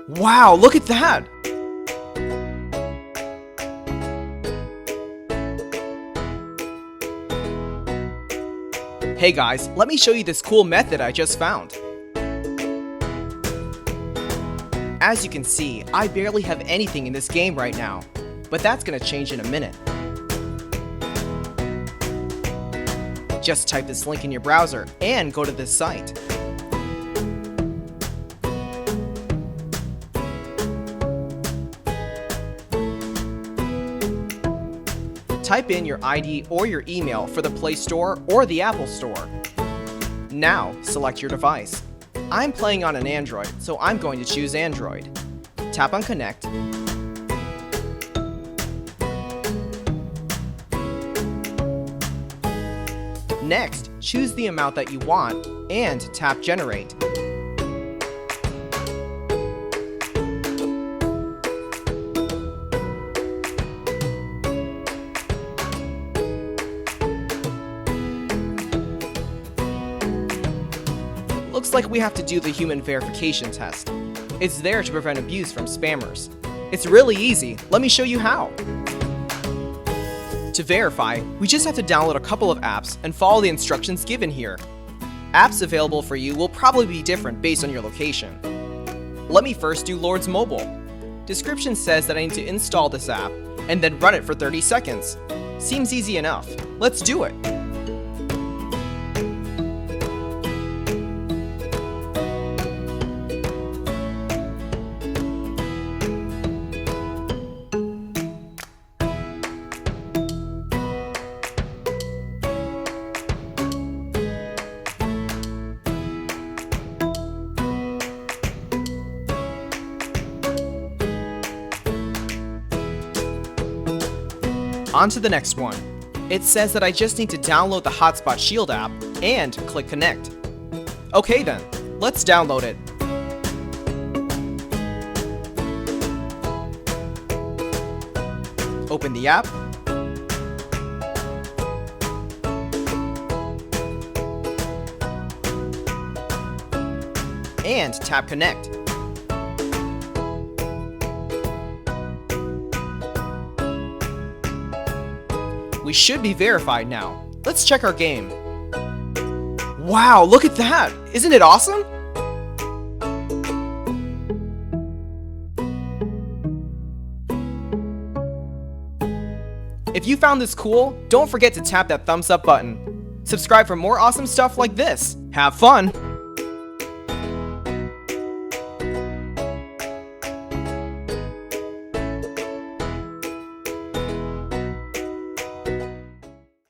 Wow, look at that! Hey guys, let me show you this cool method I just found. As you can see, I barely have anything in this game right now, but that's gonna change in a minute. Just type this link in your browser and go to this site. Type in your ID or your email for the Play Store or the Apple Store. Now, select your device. I'm playing on an Android, so I'm going to choose Android. Tap on Connect. Next, choose the amount that you want and tap Generate. Looks like we have to do the human verification test. It's there to prevent abuse from spammers. It's really easy. Let me show you how. To verify, we just have to download a couple of apps and follow the instructions given here. Apps available for you will probably be different based on your location. Let me first do Lord's Mobile. Description says that I need to install this app and then run it for 30 seconds. Seems easy enough. Let's do it. On to the next one. It says that I just need to download the Hotspot Shield app and click Connect. Okay then, let's download it. Open the app. And tap Connect. We should be verified now. Let's check our game. Wow, look at that! Isn't it awesome? If you found this cool, don't forget to tap that thumbs up button. Subscribe for more awesome stuff like this. Have fun!